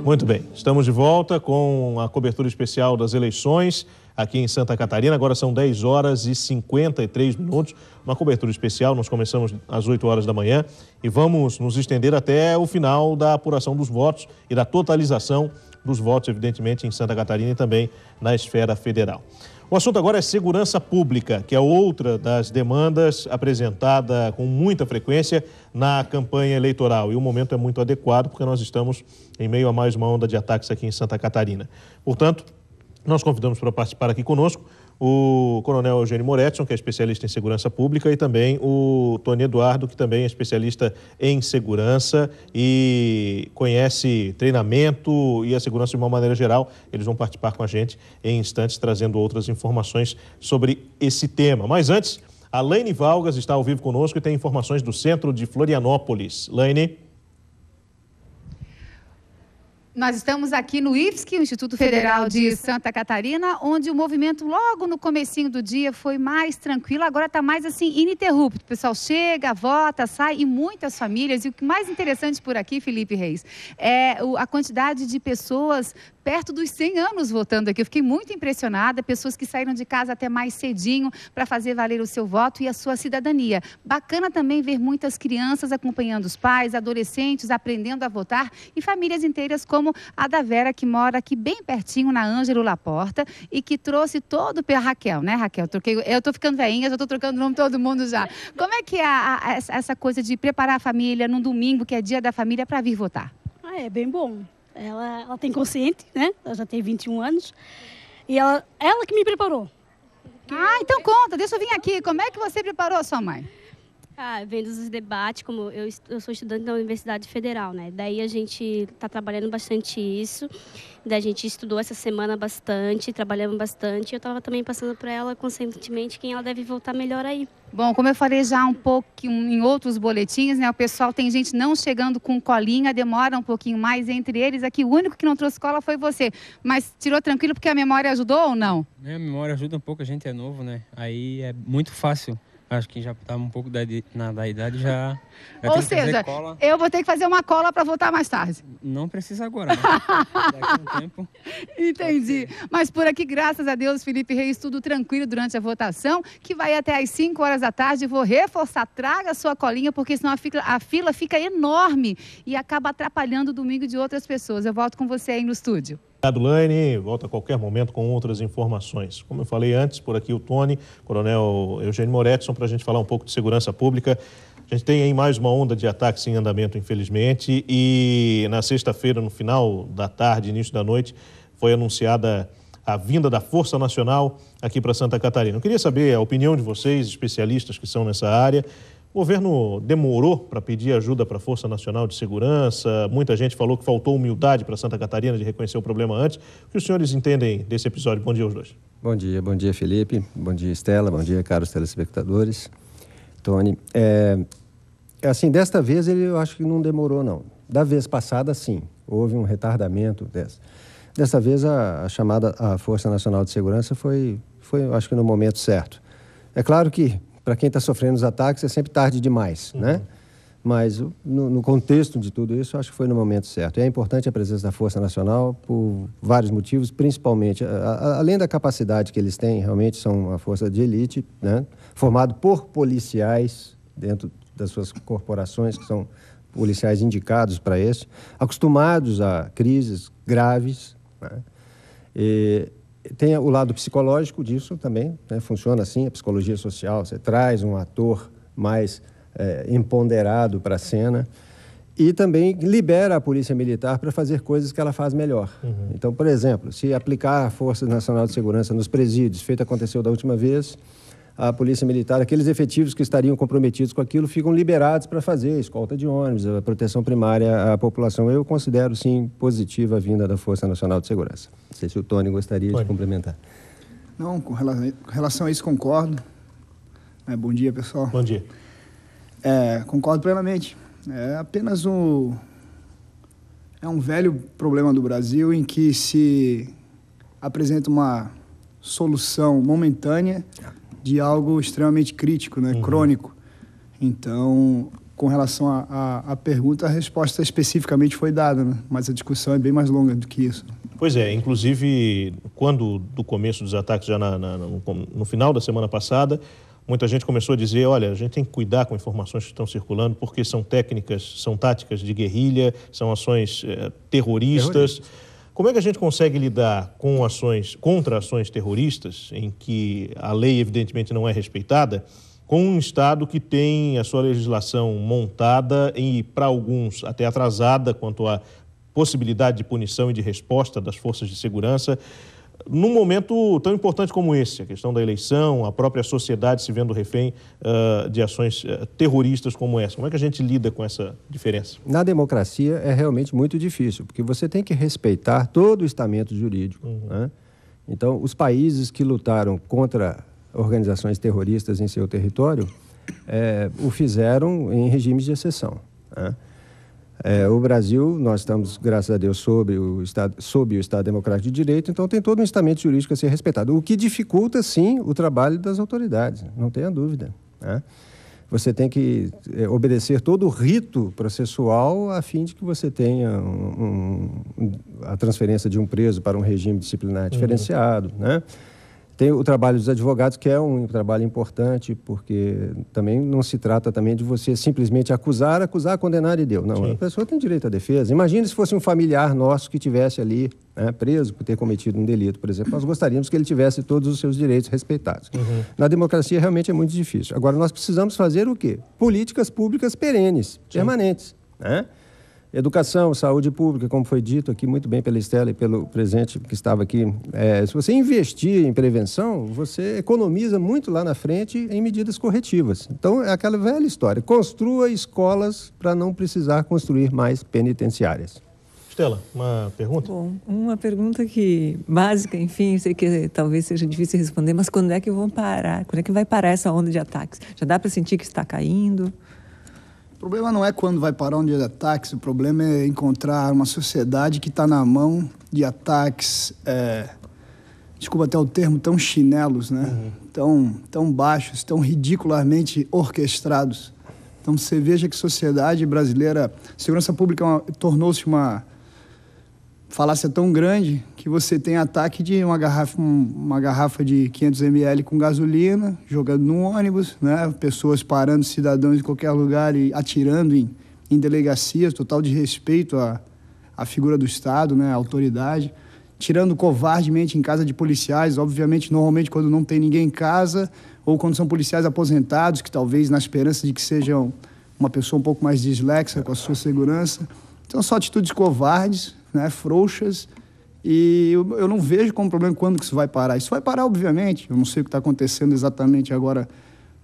Muito bem, estamos de volta com a cobertura especial das eleições aqui em Santa Catarina. Agora são 10 horas e 53 minutos, uma cobertura especial. Nós começamos às 8 horas da manhã e vamos nos estender até o final da apuração dos votos e da totalização dos votos, evidentemente, em Santa Catarina e também na esfera federal. O assunto agora é segurança pública, que é outra das demandas apresentada com muita frequência na campanha eleitoral. E o momento é muito adequado porque nós estamos em meio a mais uma onda de ataques aqui em Santa Catarina. Portanto, nós convidamos para participar aqui conosco o Coronel Eugênio Moretson, que é especialista em segurança pública, e também o Tony Eduardo, que também é especialista em segurança e conhece treinamento e a segurança de uma maneira geral. Eles vão participar com a gente em instantes, trazendo outras informações sobre esse tema. Mas antes, a Laine Valgas está ao vivo conosco e tem informações do centro de Florianópolis. Laine. Nós estamos aqui no IFSC, o Instituto Federal de Santa Catarina, onde o movimento logo no comecinho do dia foi mais tranquilo, agora está mais assim ininterrupto. O pessoal chega, vota, sai e muitas famílias. E o que mais interessante por aqui, Felipe Reis, é a quantidade de pessoas perto dos 100 anos votando aqui. Eu fiquei muito impressionada, pessoas que saíram de casa até mais cedinho para fazer valer o seu voto e a sua cidadania. Bacana também ver muitas crianças acompanhando os pais, adolescentes aprendendo a votar e famílias inteiras como a da Vera, que mora aqui bem pertinho na Ângelo Laporta e que trouxe todo a Raquel, né, Raquel? Eu tô ficando velhinha, já tô trocando o nome de todo mundo já. Como é que é essa coisa de preparar a família num domingo, que é dia da família, para vir votar? É bem bom. Ela tem consciente, né? Ela já tem 21 anos. E ela que me preparou. Ah, então conta, deixa eu vir aqui. Como é que você preparou a sua mãe? Vendo os debates, como eu sou estudante da Universidade Federal, né? Daí a gente está trabalhando bastante isso. Daí a gente estudou essa semana bastante, trabalhamos bastante. Eu estava também passando para ela conscientemente quem ela deve votar melhor aí. Bom, como eu falei já um pouco em outros boletins, né? O pessoal tem gente não chegando com colinha, demora um pouquinho mais. Entre eles aqui, o único que não trouxe cola foi você. Mas tirou tranquilo porque a memória ajudou ou não? A memória ajuda um pouco, a gente é novo, né? Aí é muito fácil. Acho que já está um pouco da idade, já ou seja, eu vou ter que fazer uma cola para votar mais tarde. Não precisa agora, né? Daqui a um tempo. Entendi. Mas por aqui, graças a Deus, Felipe Reis, tudo tranquilo durante a votação, que vai até às 5 horas da tarde. Vou reforçar, traga a sua colinha, porque senão a fila fica enorme e acaba atrapalhando o domingo de outras pessoas. Eu volto com você aí no estúdio. Obrigado, Laine. Volta a qualquer momento com outras informações. Como eu falei antes, por aqui o Tony, Coronel Eugênio Moretson, para a gente falar um pouco de segurança pública. A gente tem aí mais uma onda de ataques em andamento, infelizmente, e na sexta-feira, no final da tarde, início da noite, foi anunciada a vinda da Força Nacional aqui para Santa Catarina. Eu queria saber a opinião de vocês, especialistas que são nessa área. O governo demorou para pedir ajuda para a Força Nacional de Segurança. Muita gente falou que faltou humildade para Santa Catarina de reconhecer o problema antes. O que os senhores entendem desse episódio? Bom dia aos dois. Bom dia Felipe. Bom dia, Estela. Bom dia, caros telespectadores. Tony, assim, desta vez eu acho que não demorou, não. Da vez passada, sim, houve um retardamento dessa vez a chamada à Força Nacional de Segurança foi, acho que no momento certo. É claro que para quem está sofrendo os ataques é sempre tarde demais, né? Mas no contexto de tudo isso, acho que foi no momento certo. E é importante a presença da Força Nacional por vários motivos, principalmente, além da capacidade que eles têm, realmente são uma força de elite, né? Formado por policiais dentro das suas corporações, que são policiais indicados para isso, acostumados a crises graves, né? E tem o lado psicológico disso também, né? Funciona assim, a psicologia social, você traz um ator mais empoderado para a cena e também libera a Polícia Militar para fazer coisas que ela faz melhor. Então, por exemplo, se aplicar a Força Nacional de Segurança nos presídios, feito aconteceu da última vez, a Polícia Militar, aqueles efetivos que estariam comprometidos com aquilo, ficam liberados para fazer escolta de ônibus, a proteção primária à população. Eu considero, sim, positiva a vinda da Força Nacional de Segurança. Não sei se o Tony gostaria de complementar. Não, com relação a isso, concordo. Bom dia, pessoal. Bom dia. Concordo plenamente. É apenas um velho problema do Brasil em que se apresenta uma solução momentânea de algo extremamente crítico, né? Crônico. Então, com relação à pergunta, a resposta especificamente foi dada, né? Mas a discussão é bem mais longa do que isso. Pois é, inclusive, quando do começo dos ataques, já no final da semana passada, muita gente começou a dizer, olha, a gente tem que cuidar com informações que estão circulando, porque são táticas de guerrilha, são ações terroristas. Como é que a gente consegue lidar com contra ações terroristas, em que a lei evidentemente não é respeitada, com um Estado que tem a sua legislação montada e, para alguns, até atrasada quanto à possibilidade de punição e de resposta das forças de segurança, num momento tão importante como esse, a questão da eleição, a própria sociedade se vendo refém de ações terroristas como essa. Como é que a gente lida com essa diferença? Na democracia é realmente muito difícil, porque você tem que respeitar todo o estamento jurídico. Né? Então, os países que lutaram contra organizações terroristas em seu território o fizeram em regimes de exceção. Né? O Brasil, nós estamos, graças a Deus, sob o Estado Democrático de Direito, então tem todo um estamento jurídico a ser respeitado, o que dificulta, sim, o trabalho das autoridades, não tenha dúvida. Né? Você tem que obedecer todo o rito processual a fim de que você tenha a transferência de um preso para um regime disciplinar diferenciado, né? Tem o trabalho dos advogados, que é um trabalho importante, porque também não se trata também de você simplesmente acusar, condenar e deu. Não, Sim. A pessoa tem direito à defesa. Imagine se fosse um familiar nosso que tivesse ali, né, preso por ter cometido um delito, por exemplo. Nós gostaríamos que ele tivesse todos os seus direitos respeitados. Na democracia realmente é muito difícil. Agora, nós precisamos fazer o quê? Políticas públicas perenes, permanentes, né? Educação, saúde pública, como foi dito aqui muito bem pela Estela e pelo presidente que estava aqui. Se você investir em prevenção, você economiza muito lá na frente em medidas corretivas. Então, é aquela velha história. Construa escolas para não precisar construir mais penitenciárias. Estela, uma pergunta? Bom, uma pergunta básica, enfim, sei que talvez seja difícil responder, mas quando é que vão parar? Quando é que vai parar essa onda de ataques? Já dá para sentir que está caindo? O problema não é quando vai parar um dia de ataques, o problema é encontrar uma sociedade que está na mão de ataques, desculpa até o termo, tão chinelos, né? Tão baixos, tão ridiculamente orquestrados. Então você veja que a sociedade brasileira, segurança pública tornou-se uma falácia tão grande que você tem ataque de uma garrafa de 500 ml com gasolina, jogando num ônibus, né? Pessoas parando, cidadãos em qualquer lugar e atirando em delegacias, total desrespeito à figura do Estado, né? À autoridade, tirando covardemente em casa de policiais, obviamente, normalmente quando não tem ninguém em casa, ou quando são policiais aposentados, que talvez na esperança de que sejam uma pessoa um pouco mais dislexa com a sua segurança. Então são atitudes covardes, né, frouxas, e eu não vejo como problema quando que isso vai parar. Isso vai parar, obviamente, eu não sei o que está acontecendo exatamente agora,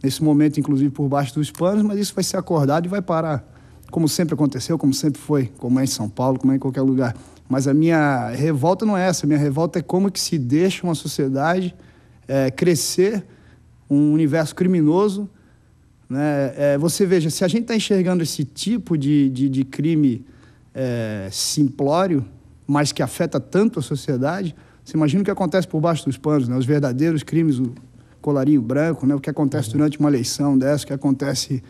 nesse momento, inclusive por baixo dos panos, mas isso vai ser acordado e vai parar, como sempre aconteceu, como sempre foi, como é em São Paulo, como é em qualquer lugar. Mas a minha revolta não é essa, a minha revolta é como que se deixa uma sociedade crescer, um universo criminoso, né? Você veja, se a gente está enxergando esse tipo de crime simplório, mas que afeta tanto a sociedade, você imagina o que acontece por baixo dos panos, né? Os verdadeiros crimes, o colarinho branco, né? O que acontece durante uma eleição dessa, o que acontece...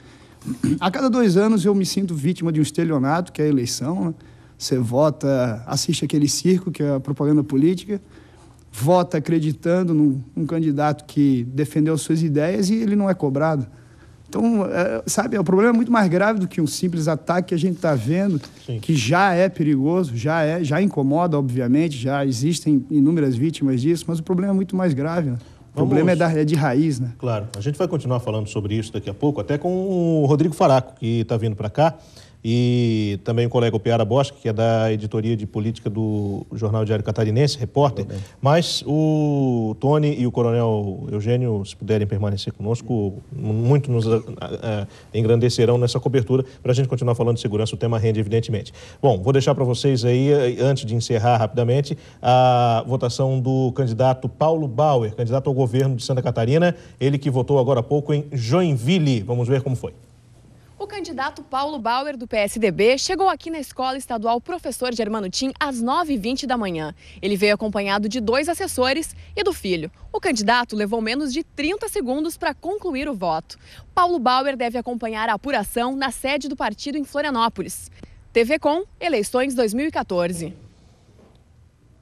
A cada 2 anos eu me sinto vítima de um estelionato, que é a eleição, né? Você vota, assiste aquele circo, que é a propaganda política, vota acreditando num candidato que defendeu as suas ideias e ele não é cobrado. Então, sabe, o problema é muito mais grave do que um simples ataque que a gente está vendo, Sim. que já é perigoso, já incomoda, obviamente, já existem inúmeras vítimas disso, mas o problema é muito mais grave, né? O problema é de raiz, né? Claro. A gente vai continuar falando sobre isso daqui a pouco, até com o Rodrigo Faraco, que está vindo para cá, e também o colega Piara Bosque, que é da editoria de política do Jornal Diário Catarinense, repórter. Mas o Tony e o Coronel Eugênio, se puderem permanecer conosco, muito nos engrandecerão nessa cobertura para a gente continuar falando de segurança. O tema rende, evidentemente. Bom, vou deixar para vocês aí, antes de encerrar rapidamente, a votação do candidato Paulo Bauer, candidato ao governo de Santa Catarina, ele que votou agora há pouco em Joinville. Vamos ver como foi. O candidato Paulo Bauer, do PSDB, chegou aqui na Escola Estadual Professor Germano Tim às 9h20 da manhã. Ele veio acompanhado de 2 assessores e do filho. O candidato levou menos de 30 segundos para concluir o voto. Paulo Bauer deve acompanhar a apuração na sede do partido em Florianópolis. TV Com, eleições 2014.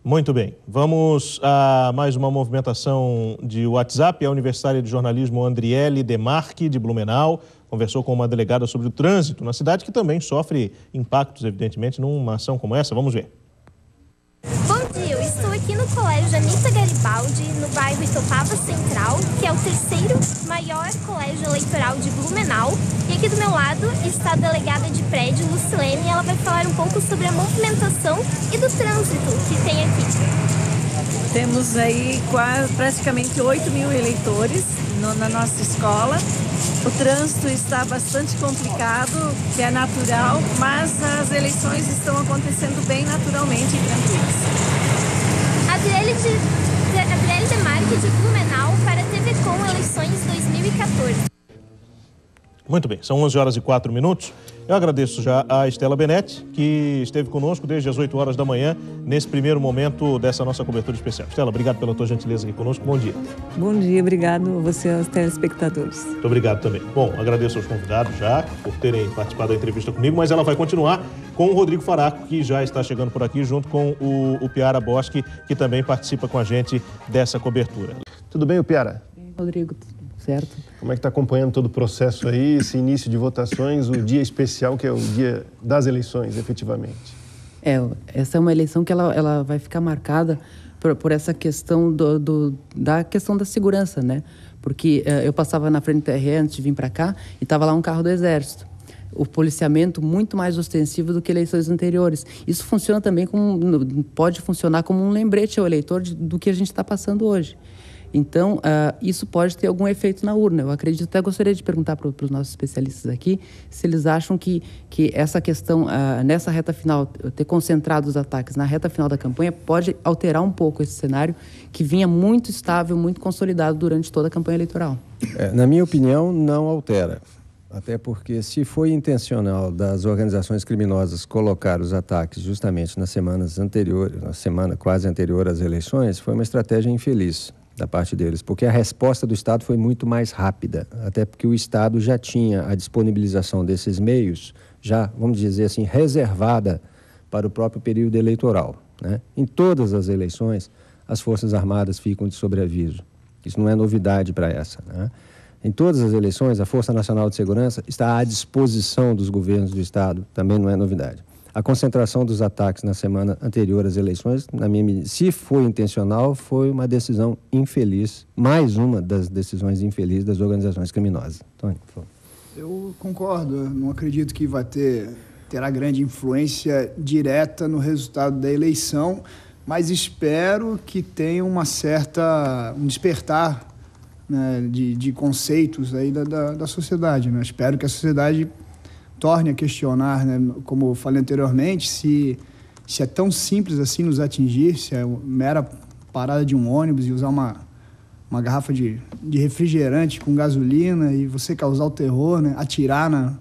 Muito bem, vamos a mais uma movimentação de WhatsApp. A universitária de jornalismo Andriele Demarque, de Blumenau, conversou com uma delegada sobre o trânsito na cidade, que também sofre impactos, evidentemente, numa ação como essa. Vamos ver. Bom dia, eu estou aqui no Colégio Anita Garibaldi, no bairro Itopava Central, que é o 3º maior colégio eleitoral de Blumenau. E aqui do meu lado está a delegada de prédio, Lucilene, e ela vai falar um pouco sobre a movimentação e do trânsito que tem aqui. Temos aí praticamente 8.000 eleitores na nossa escola. O trânsito está bastante complicado, que é natural, mas as eleições estão acontecendo bem naturalmente e tranquilas. Adriele Demarque, de Blumenau, para a TV Com, eleições 2014. Muito bem, são 11h04. Eu agradeço já a Estela Benetti, que esteve conosco desde as 8 horas da manhã, nesse primeiro momento dessa nossa cobertura especial. Estela, obrigado pela tua gentileza aqui conosco. Bom dia. Bom dia, obrigado a você aos telespectadores. Muito obrigado também. Bom, agradeço aos convidados já por terem participado da entrevista comigo, mas ela vai continuar com o Rodrigo Faraco, que já está chegando por aqui, junto com o Piara Boschi, que também participa com a gente dessa cobertura. Tudo bem, Piara? Rodrigo, certo? Como é que está acompanhando todo o processo aí, esse início de votações, o dia especial que é o dia das eleições, efetivamente? Essa é uma eleição que ela vai ficar marcada por essa questão da questão da segurança, né? Porque eu passava na frente do TRE antes de vir para cá e estava lá um carro do Exército. O policiamento muito mais ostensivo do que eleições anteriores. Isso funciona também pode funcionar como um lembrete ao eleitor do que a gente está passando hoje. Então, isso pode ter algum efeito na urna. Eu acredito, até gostaria de perguntar para os nossos especialistas aqui se eles acham que essa questão, nessa reta final, ter concentrado os ataques na reta final da campanha pode alterar um pouco esse cenário que vinha muito estável, muito consolidado durante toda a campanha eleitoral. Na minha opinião, não altera. Até porque, se foi intencional das organizações criminosas colocar os ataques justamente nas semanas anteriores, na semana quase anterior às eleições, foi uma estratégia infeliz da parte deles, porque a resposta do Estado foi muito mais rápida, até porque o Estado já tinha a disponibilização desses meios, já, vamos dizer assim, reservada para o próprio período eleitoral, né? Em todas as eleições, as Forças Armadas ficam de sobreaviso. Isso não é novidade para essa, né? Em todas as eleições, a Força Nacional de Segurança está à disposição dos governos do Estado, também não é novidade. A concentração dos ataques na semana anterior às eleições, se foi intencional, foi uma decisão infeliz, mais uma das decisões infelizes das organizações criminosas. Tony, por favor. Eu concordo, eu não acredito que terá grande influência direta no resultado da eleição, mas espero que tenha um despertar, né, de conceitos aí da sociedade, né? Espero que a sociedade torne a questionar, né, como eu falei anteriormente, se é tão simples assim nos atingir, se é mera parada de um ônibus e usar uma garrafa de refrigerante com gasolina e você causar o terror, né, atirar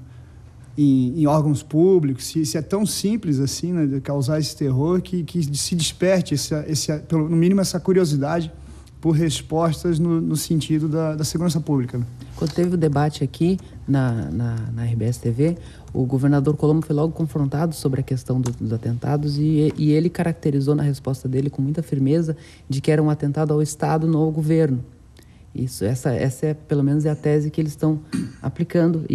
em órgãos públicos, se é tão simples assim, né, de causar esse terror, que se desperte, no mínimo, essa curiosidade por respostas no sentido da segurança pública. Quando teve o debate aqui na RBS TV, o governador Colombo foi logo confrontado sobre a questão dos atentados e ele caracterizou na resposta dele com muita firmeza de que era um atentado ao Estado, não ao governo. Essa é, pelo menos, a tese que eles estão aplicando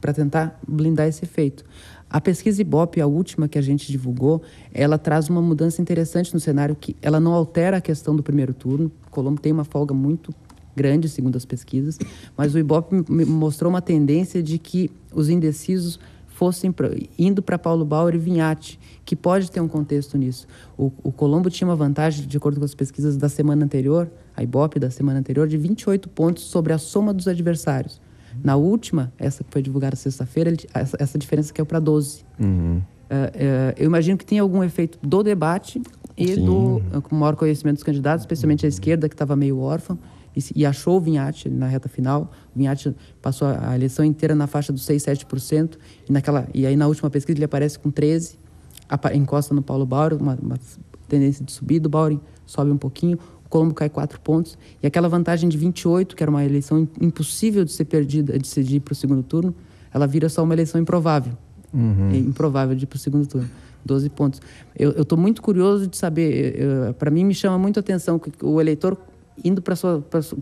para tentar blindar esse efeito. A pesquisa Ibope, a última que a gente divulgou, ela traz uma mudança interessante no cenário, que ela não altera a questão do primeiro turno. Colombo tem uma folga muito grande, segundo as pesquisas, mas o Ibope mostrou uma tendência de que os indecisos fossem indo para Paulo Bauer e Vinhati, que pode ter um contexto nisso. O Colombo tinha uma vantagem, de acordo com as pesquisas da semana anterior, a Ibope da semana anterior, de 28 pontos sobre a soma dos adversários. Na última, essa que foi divulgada sexta-feira, essa diferença caiu para 12. Uhum. Eu imagino que tem algum efeito do debate e com maior conhecimento dos candidatos, especialmente a esquerda, que estava meio órfã, e achou o Vinhati na reta final. O Vinhati passou a eleição inteira na faixa dos 6, 7%, e aí na última pesquisa ele aparece com 13%, encosta no Paulo Bauer, uma tendência de subida, o Bauer sobe um pouquinho, o Colombo cai 4 pontos, e aquela vantagem de 28%, que era uma eleição impossível de ser perdida, de ir para o segundo turno, ela vira só uma eleição improvável. Improvável de ir para o segundo turno. 12 pontos. Eu estou muito curioso de saber, para mim me chama muito a atenção que o eleitor indo para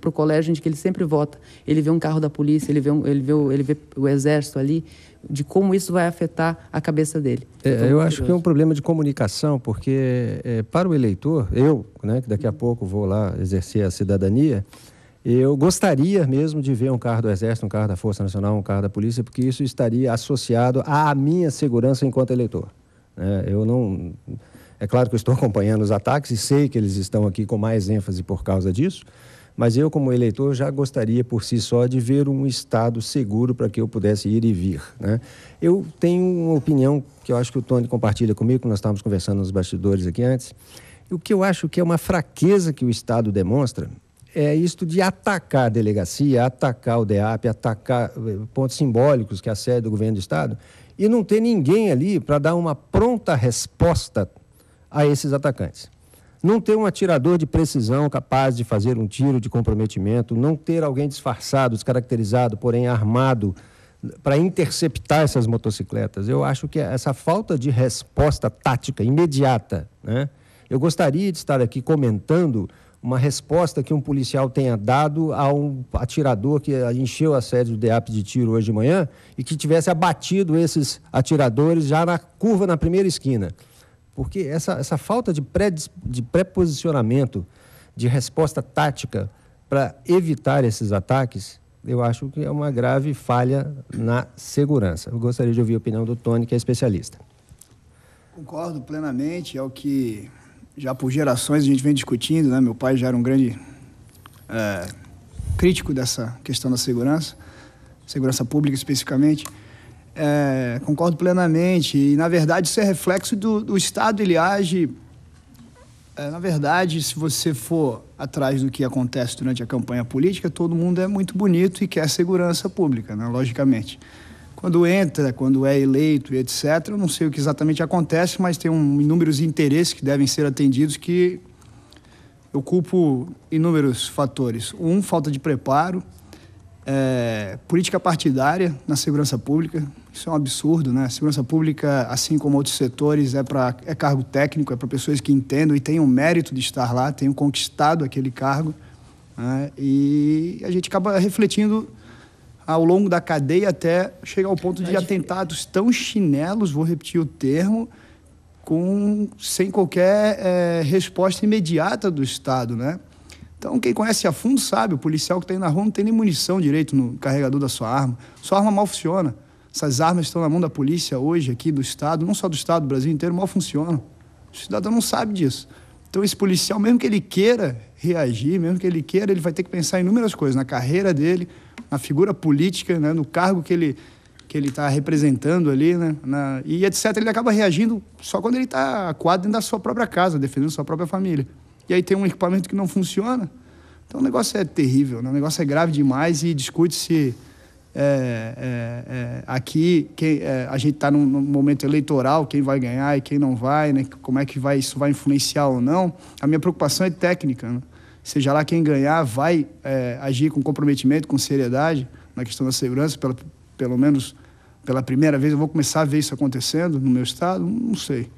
o colégio onde que ele sempre vota, ele vê um carro da polícia, ele vê o exército ali, de como isso vai afetar a cabeça dele. Eu acho que é um problema de comunicação, porque para o eleitor, que daqui a pouco vou lá exercer a cidadania, eu gostaria mesmo de ver um carro do Exército, um carro da Força Nacional, um carro da Polícia, porque isso estaria associado à minha segurança enquanto eleitor. É claro que eu estou acompanhando os ataques e sei que eles estão aqui com mais ênfase por causa disso, mas eu, como eleitor, já gostaria por si só de ver um Estado seguro para que eu pudesse ir e vir. Eu tenho uma opinião que eu acho que o Tony compartilha comigo, que nós estávamos conversando nos bastidores aqui antes. O que eu acho que é uma fraqueza que o Estado demonstra é isto de atacar a delegacia, atacar o DEAP, atacar pontos simbólicos que é a sede do governo do Estado, e não ter ninguém ali para dar uma pronta resposta a esses atacantes. Não ter um atirador de precisão capaz de fazer um tiro de comprometimento, não ter alguém disfarçado, descaracterizado, porém armado, para interceptar essas motocicletas. Eu acho que essa falta de resposta tática imediata, eu gostaria de estar aqui comentando uma resposta que um policial tenha dado a um atirador que encheu a sede do DEAP de tiro hoje de manhã e que tivesse abatido esses atiradores já na curva, na primeira esquina. Porque essa falta de pré-posicionamento, de resposta tática para evitar esses ataques, eu acho que é uma grave falha na segurança. Eu gostaria de ouvir a opinião do Tony, que é especialista. Concordo plenamente, é o que já por gerações a gente vem discutindo, Meu pai já era um grande crítico dessa questão da segurança pública especificamente. Concordo plenamente e, na verdade, isso é reflexo do Estado. Ele age, na verdade, se você for atrás do que acontece durante a campanha política, todo mundo é muito bonito e quer segurança pública, logicamente. Quando entra, quando é eleito, etc., eu não sei o que exatamente acontece, mas tem inúmeros interesses que devem ser atendidos que eu culpo inúmeros fatores. Falta de preparo, política partidária na segurança pública, isso é um absurdo, A segurança pública, assim como outros setores, é cargo técnico, é para pessoas que entendam e tenham o mérito de estar lá, tenham conquistado aquele cargo, e a gente acaba refletindo ao longo da cadeia até chegar ao ponto de atentados tão chinelos, vou repetir o termo, sem qualquer resposta imediata do Estado, Então, quem conhece a fundo sabe, o policial que está aí na rua não tem nem munição direito no carregador da sua arma mal funciona. Essas armas estão na mão da polícia hoje, aqui do Estado, não só do Estado, do Brasil inteiro, mal funcionam. O cidadão não sabe disso. Então, esse policial, mesmo que ele queira reagir, mesmo que ele queira, ele vai ter que pensar em inúmeras coisas, na carreira dele, na figura política, no cargo que ele está representando ali, e etc. Ele acaba reagindo só quando ele está acuado dentro da sua própria casa, defendendo sua própria família. E aí tem um equipamento que não funciona. Então o negócio é terrível, o negócio é grave demais e discute-se aqui, a gente está num momento eleitoral, quem vai ganhar e quem não vai, como é que isso vai influenciar ou não. A minha preocupação é técnica, Seja lá quem ganhar, vai agir com comprometimento, com seriedade na questão da segurança, pelo menos pela primeira vez. Eu vou começar a ver isso acontecendo no meu estado? Não sei.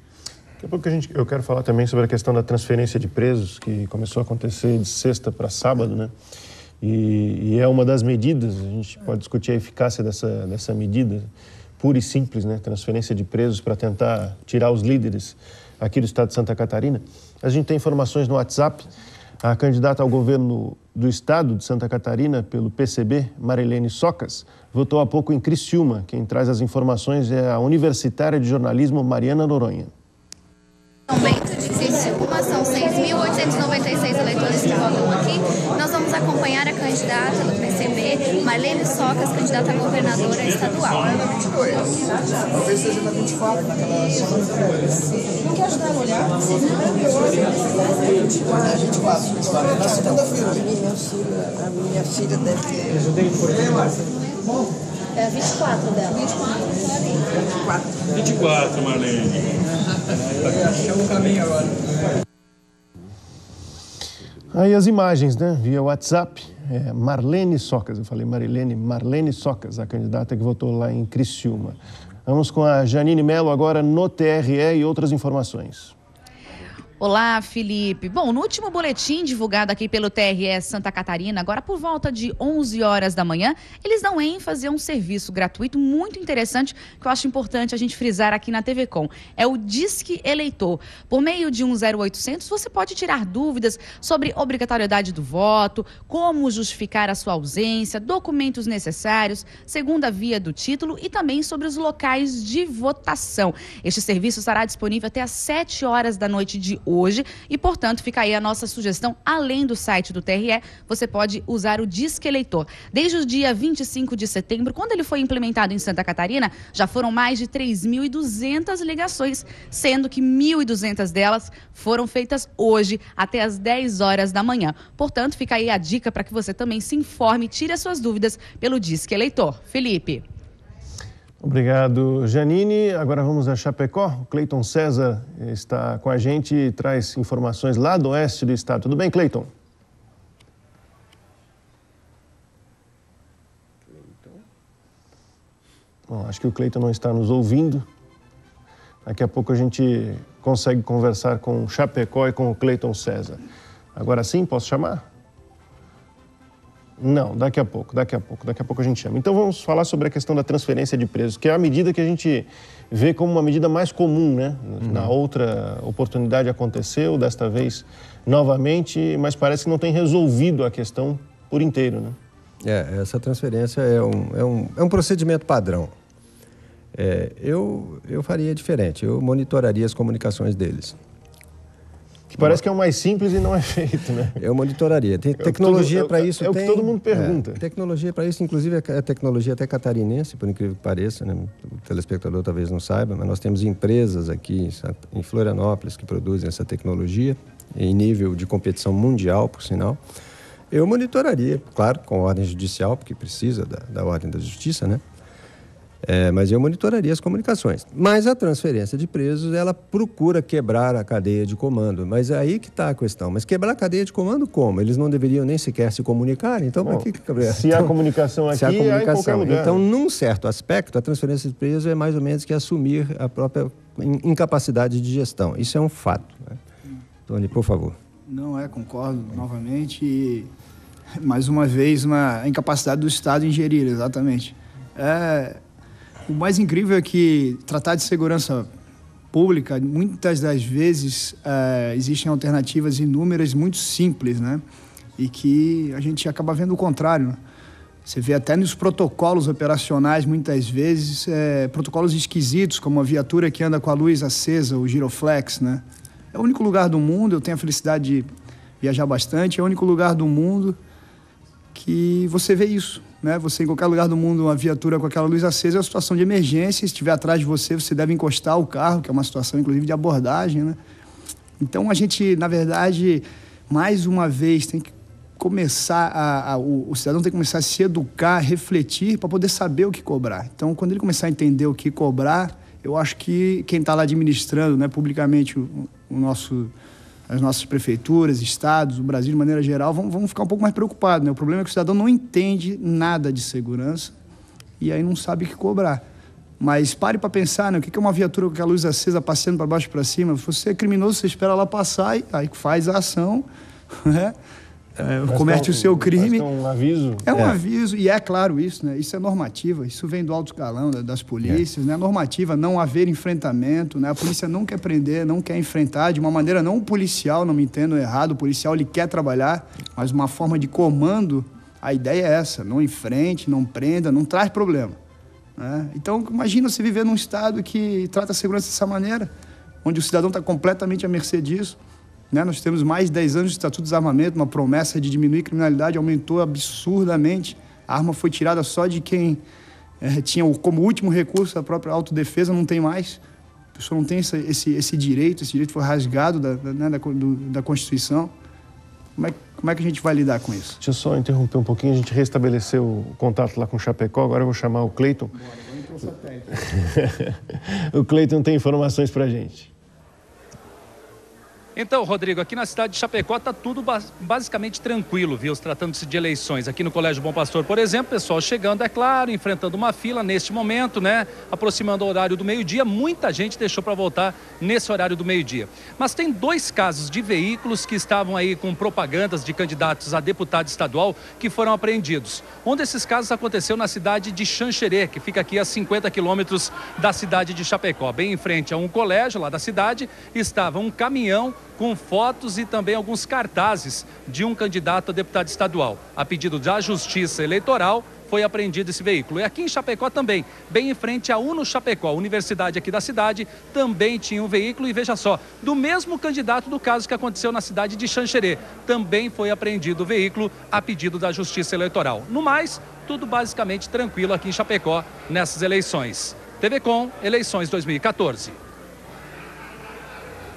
Daqui a pouco eu quero falar também sobre a questão da transferência de presos, que começou a acontecer de sexta para sábado, E é uma das medidas, a gente pode discutir a eficácia dessa medida, pura e simples, Transferência de presos para tentar tirar os líderes aqui do estado de Santa Catarina. A gente tem informações no WhatsApp. A candidata ao governo do estado de Santa Catarina pelo PCB, Marilene Socas, votou há pouco em Criciúma. Quem traz as informações é a universitária de jornalismo Mariana Noronha. Aumento de Criciúma, são 6.896 eleitores que votam aqui. Nós vamos acompanhar a candidata do PCB, Marilene Socas, candidata a governadora estadual. Talvez seja na 24, naquela... Não quer ajudar a olhar? É 24. Na segunda-feira. A minha filha deve ter... É 24 dela. 24, Marlene. Achamos o caminho agora. Aí as imagens, né? Via WhatsApp. Marlene Socas, eu falei Marlene Socas, a candidata que votou lá em Criciúma. Vamos com a Janine Mello agora no TRE e outras informações. Olá, Felipe. Bom, no último boletim divulgado aqui pelo TRE Santa Catarina, agora por volta de 11 horas da manhã, eles dão ênfase a um serviço gratuito muito interessante que eu acho importante a gente frisar aqui na TV Com. É o Disque Eleitor. Por meio de um 0800, você pode tirar dúvidas sobre obrigatoriedade do voto, como justificar a sua ausência, documentos necessários, segunda via do título e também sobre os locais de votação. Este serviço estará disponível até às 7 horas da noite de hoje e, portanto, fica aí a nossa sugestão. Além do site do TRE, você pode usar o Disque Eleitor. Desde o dia 25 de setembro, quando ele foi implementado em Santa Catarina, já foram mais de 3.200 ligações, sendo que 1.200 delas foram feitas hoje, até às 10 horas da manhã. Portanto, fica aí a dica para que você também se informe e tire as suas dúvidas pelo Disque Eleitor. Felipe. Obrigado, Janine. Agora vamos a Chapecó. O Cleiton César está com a gente e traz informações lá do oeste do estado. Tudo bem, Cleiton? Bom, acho que o Cleiton não está nos ouvindo. Daqui a pouco a gente consegue conversar com o Chapecó e com o Cleiton César. Agora sim, posso chamar? Não, daqui a pouco a gente chama. Então vamos falar sobre a questão da transferência de presos, que é a medida que a gente vê como uma medida mais comum, né? Na outra oportunidade aconteceu, desta vez novamente, mas parece que não tem resolvido a questão por inteiro, né? Essa transferência é um procedimento padrão. Eu faria diferente, eu monitoraria as comunicações deles. Que parece que é o mais simples e não é feito, né? Eu monitoraria. Tem tecnologia para isso. É o que todo mundo pergunta. Tecnologia para isso, inclusive é tecnologia até catarinense, por incrível que pareça, né? O telespectador talvez não saiba, mas nós temos empresas aqui em Florianópolis que produzem essa tecnologia em nível de competição mundial, por sinal. Eu monitoraria, claro, com ordem judicial, porque precisa da ordem da justiça, né? Mas eu monitoraria as comunicações. Mas a transferência de presos, ela procura quebrar a cadeia de comando. Mas é aí que está a questão. Mas quebrar a cadeia de comando como? Eles não deveriam nem sequer se comunicar? Então, bom, se há comunicação aqui, há em qualquer lugar. Então, num certo aspecto, a transferência de presos é mais ou menos que assumir a própria incapacidade de gestão. Isso é um fato, né? Tony, por favor. Não, concordo novamente. E, mais uma vez, a incapacidade do Estado em gerir, exatamente. O mais incrível é que tratar de segurança pública, muitas das vezes, existem alternativas inúmeras, muito simples, né? E que a gente acaba vendo o contrário, né? Você vê até nos protocolos operacionais, muitas vezes, protocolos esquisitos, como a viatura que anda com a luz acesa, o giroflex, né? É o único lugar do mundo, eu tenho a felicidade de viajar bastante, é o único lugar do mundo que você vê isso, né? Você, em qualquer lugar do mundo, uma viatura com aquela luz acesa é uma situação de emergência. Se estiver atrás de você, você deve encostar o carro, que é uma situação, inclusive, de abordagem, né? Então, a gente, na verdade, mais uma vez, tem que começar o cidadão tem que começar a se educar, refletir, para poder saber o que cobrar. Então, quando ele começar a entender o que cobrar, eu acho que quem está lá administrando, né, publicamente as nossas prefeituras, estados, o Brasil de maneira geral, vão ficar um pouco mais preocupados, né? O problema é que o cidadão não entende nada de segurança e aí não sabe o que cobrar. Mas pare para pensar, né? O que é uma viatura com aquela luz acesa passeando para baixo e para cima? Se você é criminoso, você espera ela passar e aí faz a ação, né? Comete o seu crime. É um aviso. É um aviso, e é claro isso, né? Isso é normativa, isso vem do alto escalão das polícias, né? Normativa, não haver enfrentamento, né? A polícia não quer prender, não quer enfrentar, de uma maneira não policial, não me entendo errado, o policial ele quer trabalhar, mas uma forma de comando, a ideia é essa, não enfrente, não prenda, não traz problema, né? Então, imagina você viver num estado que trata a segurança dessa maneira, onde o cidadão está completamente à mercê disso. Né? Nós temos mais de 10 anos de Estatuto de Desarmamento, uma promessa de diminuir a criminalidade, aumentou absurdamente. A arma foi tirada só de quem tinha como último recurso a própria autodefesa, não tem mais. A pessoa não tem esse direito foi rasgado da Constituição. Como é que a gente vai lidar com isso? Deixa eu só interromper um pouquinho, a gente restabeleceu o contato lá com o Chapecó, agora eu vou chamar o Cleiton. O Cleiton tem informações pra gente. Então, Rodrigo, aqui na cidade de Chapecó está tudo basicamente tranquilo, viu? Tratando-se de eleições. Aqui no Colégio Bom Pastor, por exemplo, pessoal chegando, é claro, enfrentando uma fila neste momento, né? Aproximando o horário do meio-dia. Muita gente deixou para voltar nesse horário do meio-dia. Mas tem 2 casos de veículos que estavam aí com propagandas de candidatos a deputado estadual que foram apreendidos. Um desses casos aconteceu na cidade de Xanxerê, que fica aqui a 50 quilômetros da cidade de Chapecó. Bem em frente a um colégio lá da cidade, estava um caminhão com fotos e também alguns cartazes de um candidato a deputado estadual. A pedido da Justiça Eleitoral, foi apreendido esse veículo. E aqui em Chapecó também, bem em frente à Uno Chapecó, a universidade aqui da cidade, também tinha um veículo. E veja só, do mesmo candidato do caso que aconteceu na cidade de Xanxerê, também foi apreendido o veículo a pedido da Justiça Eleitoral. No mais, tudo basicamente tranquilo aqui em Chapecó nessas eleições. TV Com, eleições 2014.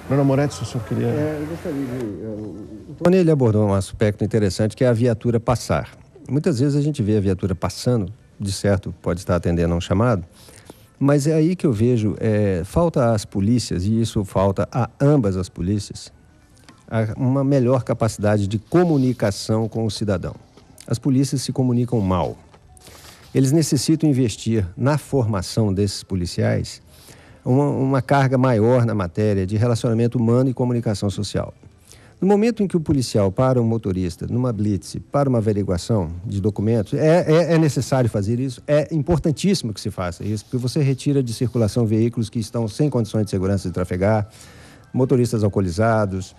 Dona Moretti, se o senhor queria... Eu gostaria de... O Tony, ele abordou um aspecto interessante, que é a viatura passar. Muitas vezes a gente vê a viatura passando, de certo pode estar atendendo a um chamado, mas é aí que eu vejo, falta às polícias, e isso falta a ambas as polícias, uma melhor capacidade de comunicação com o cidadão. As polícias se comunicam mal. Eles necessitam investir na formação desses policiais uma carga maior na matéria de relacionamento humano e comunicação social. No momento em que o policial para um motorista, numa blitz, para uma averiguação de documentos, é necessário fazer isso, é importantíssimo que se faça isso, porque você retira de circulação veículos que estão sem condições de segurança de trafegar, motoristas alcoolizados,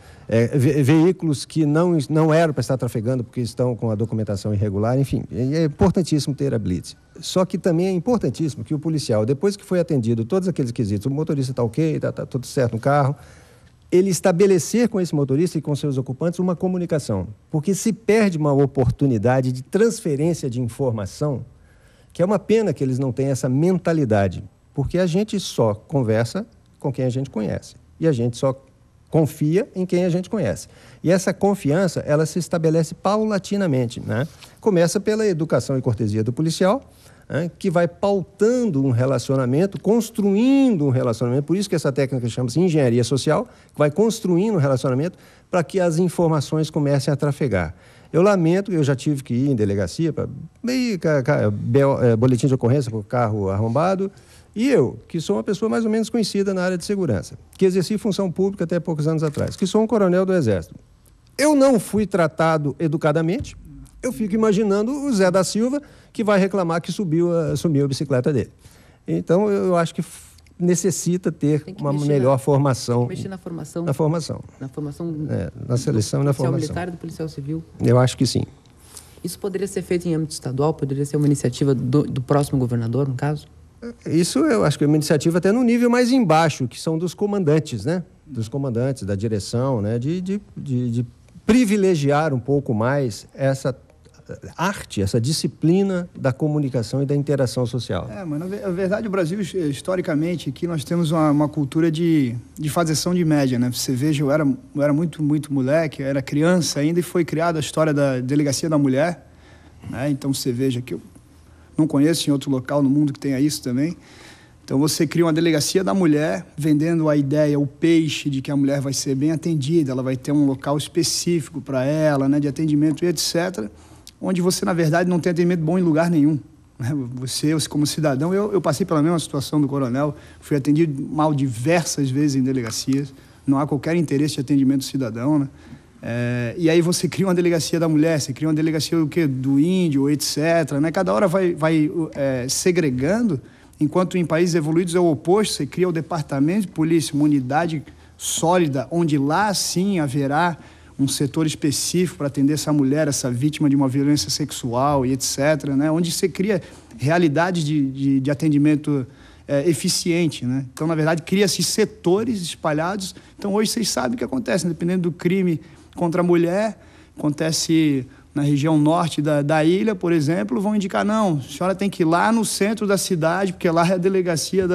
veículos que não eram para estar trafegando porque estão com a documentação irregular, enfim, é importantíssimo ter a blitz. Só que também é importantíssimo que o policial, depois que foi atendido todos aqueles quesitos, o motorista está ok, está tudo certo no carro, ele estabelecer com esse motorista e com seus ocupantes uma comunicação, porque se perde uma oportunidade de transferência de informação, que é uma pena que eles não tenham essa mentalidade, porque a gente só conversa com quem a gente conhece. E a gente só confia em quem a gente conhece. E essa confiança, ela se estabelece paulatinamente, né? Começa pela educação e cortesia do policial, né? Que vai pautando um relacionamento, construindo um relacionamento, por isso que essa técnica chama-se engenharia social, que vai construindo um relacionamento para que as informações comecem a trafegar. Eu lamento, eu já tive que ir em delegacia para boletim de ocorrência por carro arrombado. E eu, que sou uma pessoa mais ou menos conhecida na área de segurança, que exerci função pública até poucos anos atrás, que sou um coronel do Exército. Eu não fui tratado educadamente, eu fico imaginando o Zé da Silva, que vai reclamar que sumiu a bicicleta dele. Então, eu acho que necessita ter uma melhor formação. Mexer na formação. Na formação. Na formação. Na seleção e na formação. Do policial militar e do policial civil. Eu acho que sim. Isso poderia ser feito em âmbito estadual? Poderia ser uma iniciativa do próximo governador, no caso? Isso eu acho que é uma iniciativa até no nível mais embaixo, que são dos comandantes, né? Dos comandantes, da direção, né? De privilegiar um pouco mais essa arte, essa disciplina da comunicação e da interação social. Mas na verdade o Brasil, historicamente, aqui nós temos uma cultura de fazeção de média, né? Você veja, eu era muito moleque, eu era criança ainda e foi criada a história da Delegacia da Mulher, né? Então você veja que eu não conheço em outro local no mundo que tenha isso também. Então você cria uma delegacia da mulher, vendendo a ideia, o peixe de que a mulher vai ser bem atendida, ela vai ter um local específico para ela, né, de atendimento e etc., onde você, na verdade, não tem atendimento bom em lugar nenhum. Você, como cidadão, eu passei pela mesma situação do coronel, fui atendido mal diversas vezes em delegacias, não há qualquer interesse de atendimento do cidadão, né? E aí você cria uma delegacia da mulher, você cria uma delegacia do índio, etc., né? Cada hora vai segregando, enquanto em países evoluídos é o oposto, você cria o departamento de polícia, uma unidade sólida, onde lá sim haverá um setor específico para atender essa mulher, essa vítima de uma violência sexual e etc., né? Onde você cria realidade de atendimento eficiente, né? Então, na verdade, cria-se setores espalhados. Então, hoje vocês sabem o que acontece, né? Dependendo do crime contra a mulher, acontece na região norte da ilha, por exemplo, vão indicar, não, a senhora tem que ir lá no centro da cidade, porque lá é a delegacia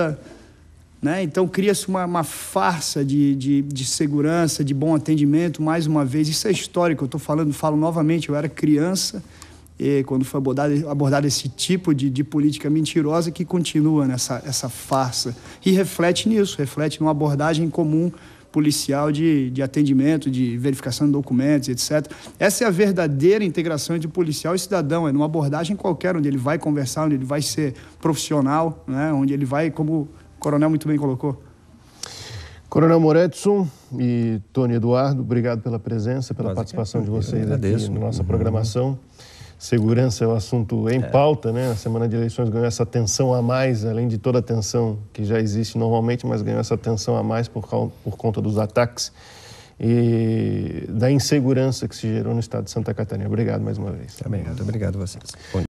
né? Então cria-se uma farsa de segurança, de bom atendimento, mais uma vez. Isso é histórico, eu estou falo novamente, eu era criança quando foi abordado esse tipo de política mentirosa que continua essa farsa. E reflete nisso, reflete numa abordagem comum policial de atendimento, de verificação de documentos, etc. Essa é a verdadeira integração entre policial e cidadão, é numa abordagem qualquer, onde ele vai conversar, onde ele vai ser profissional, né? Onde ele vai, como o coronel muito bem colocou. Coronel Moretson e Tony Eduardo, obrigado pela presença, pela participação de vocês aqui na nossa programação. Segurança é o assunto em pauta, né? A semana de eleições ganhou essa atenção a mais, além de toda a atenção que já existe normalmente, mas ganhou essa atenção a mais por conta dos ataques e da insegurança que se gerou no estado de Santa Catarina. Obrigado mais uma vez. Também, muito obrigado a vocês. Bom dia.